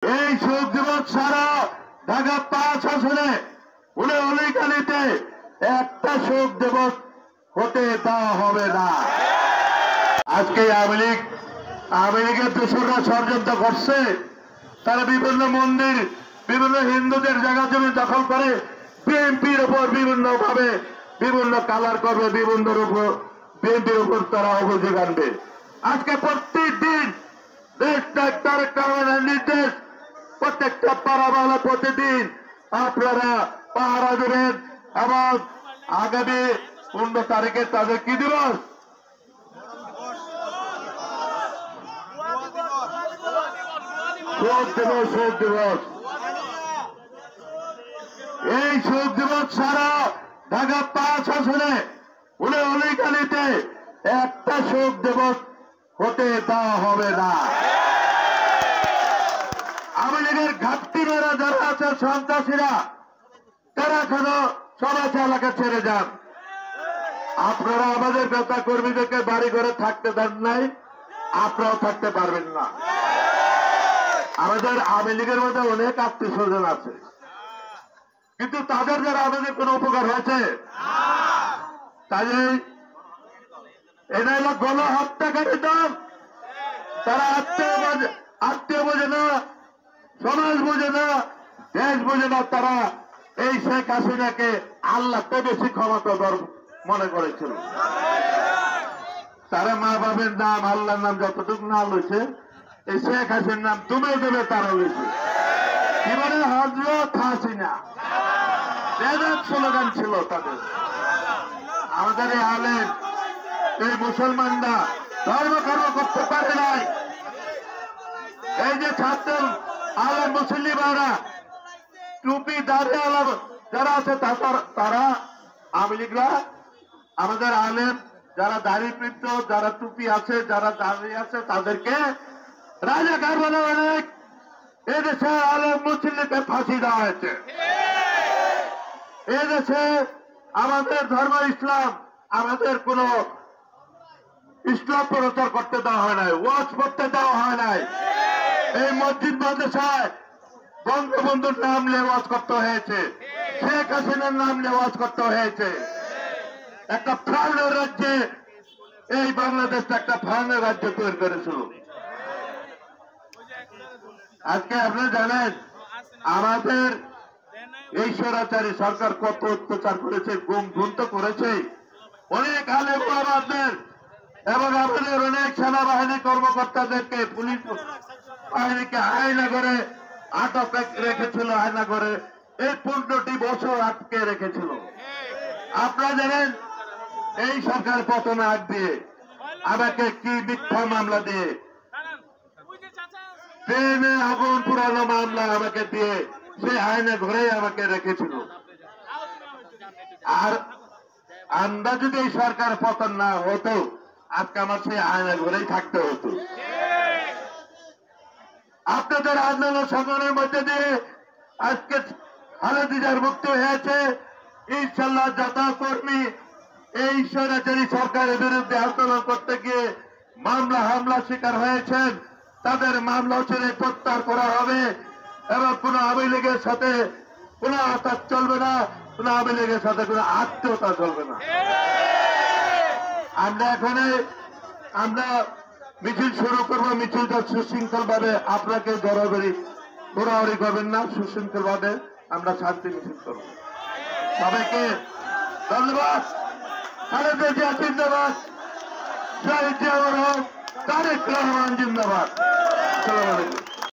এই শোক দিবস ছাড়া ঢাকা 5 আসনে উলিকালিতে একটা শোক দিবস হতে দেওয়া হবে না। আজকে আওয়ামী লীগের দোসররা ষড়যন্ত্র করছে। তারা বিভিন্ন মন্দির, বিভিন্ন হিন্দুদের জায়গা জমি দখল করে বিএনপির উপর বিভিন্ন ভাবে বিভিন্ন কালার করবে, বিএনপির উপর তারা অভিযোগ আনবে। আজকে প্রত্যেকদিন দেশ তারেক রহমানের নির্দেশ, প্রত্যেকটা পাড়াওয়ালা প্রতিদিন আপনারা পাহারা দেবেন এবং আগামী 15 তারিখে তাদের কি দিবস? শোক দিবস। এই শোক দিবস ছাড়া ঢাকা 5 আসনে উলিকালিতে একটা শোক দিবস হতে দেওয়া হবে না। আওয়ামী লীগের ঘাটতি মেরা যারা আছে সন্ত্রাসীরা, তারা কেন সবাই এলাকা ছেড়ে যান। আপনারা আমাদের নেতা কর্মীদেরকে বাড়ি ঘরে থাকতে দেন নাই, আপনারাও থাকতে পারবেন না। আমাদের আওয়ামী লীগের মধ্যে অনেক আত্মীয় স্বজন আছে, কিন্তু তাদের দ্বারা আমাদের কোন উপকার হয়েছে? তাই এটা হলো গণহত্যাকারী দল। তারা আত্মীয় বোঝে না, সমাজ বোঝে না, দেশ বোঝে না। তারা এই শেখ হাসিনাকে আল্লাহ তো বেশি ক্ষমতাধর মনে করেছিল। তারা মা বাবার নাম, আল্লাহর নাম যতটুকু না লইছে, এই শেখ হাসিনার নাম তুমি দেবে তারা লইছে। কি বলে? হযরত হাসিনা স্লোগান ছিল তাদের। আমাদের এই আলেম, এই মুসলমানরা ধর্মকর্ম করতে পারে নাই। এই যে ছাত্র আলেম মুসলিমরা, টুপি দাঁড়িয়ে আলাম যারা আছে, তারা আওয়ামী লীগরা আমাদের আলেম যারা দাড়িবৃদ্ধ, যারা টুপি আছে, যারা দাঁড়িয়ে আছে, তাদেরকে রাজাকার বলে অনেক এদেশে আলেম মুসলিমকে ফাঁসি দেওয়া হয়েছে। এদেশে আমাদের ধর্ম ইসলাম, আমাদের কোন ইসলাম প্রচার করতে দেওয়া হয় নাই, ওয়াজ করতে দেওয়া হয় নাই। এই মসজিদ মাদ্রাসায় বঙ্গবন্ধুর নাম নিয়ে ওয়াজ করতে হয়েছে, শেখ হাসিনার নাম নিয়ে ওয়াজ করতে হয়েছে। একটা ফ্রাউনের রাজ্যে এই বাংলাদেশটা একটা ফ্রাউনের রাজ্য তৈরি করেছিল। আজকে আপনারা জানেন আমাদের এই স্বৈরাচারী সরকার কত অত্যাচার করেছে, গুম খুন তো করেছে। অনেক আলেম ওলামাদের এবং আমাদের অনেক সেনাবাহিনী কর্মকর্তাদেরকে, পুলিশ বাহিনীকে আয়না করে আটক রেখেছিল, আয়না করে এই 15টি বছর আটকে রেখেছিল। আপনারা জানেন এই সরকার পতন আগ দিয়ে আমাকে কি মিথ্যা মামলা দিয়ে, ট্রেনে আগুন পুরানো মামলা আমাকে দিয়ে সে আয়না ঘরে আমাকে রেখেছিল। আর আমরা যদি এই সরকার পতন না হতো, আজকে আমার সেই আয়না ঘরেই থাকতে হতো। আপনাদের আন্দোলন সংগ্রামের মধ্যে দিয়ে আজকে খালেদা মুক্তি হয়েছে। ইনশাল্লাহ যত কর্মী এই স্বৈরাচারী সরকারের বিরুদ্ধে আন্দোলন করতে গিয়ে মামলা হামলা শিকার হয়েছেন, তাদের মামলা ছেড়ে প্রত্যাহার করা হবে এবং কোন আওয়ামী লীগের সাথে কোন আঘাত চলবে না, কোন আওয়ামী লীগের সাথে কোন আত্মীয়তা চলবে না। আমরা মিছিল শুরু করবো। মিছিলটা সুশৃঙ্খল ভাবে, আপনাকে ঘোরাঘুরি করবেন না, সুশৃঙ্খল ভাবে আমরা শান্তি মিছিল করবো। সবাইকে ধন্যবাদ। খালেদা জিয়া জিন্দাবাদ, শহীদ জিয়াউর রহমান, তারেক রহমান জিন্দাবাদ। আসসালামু আলাইকুম।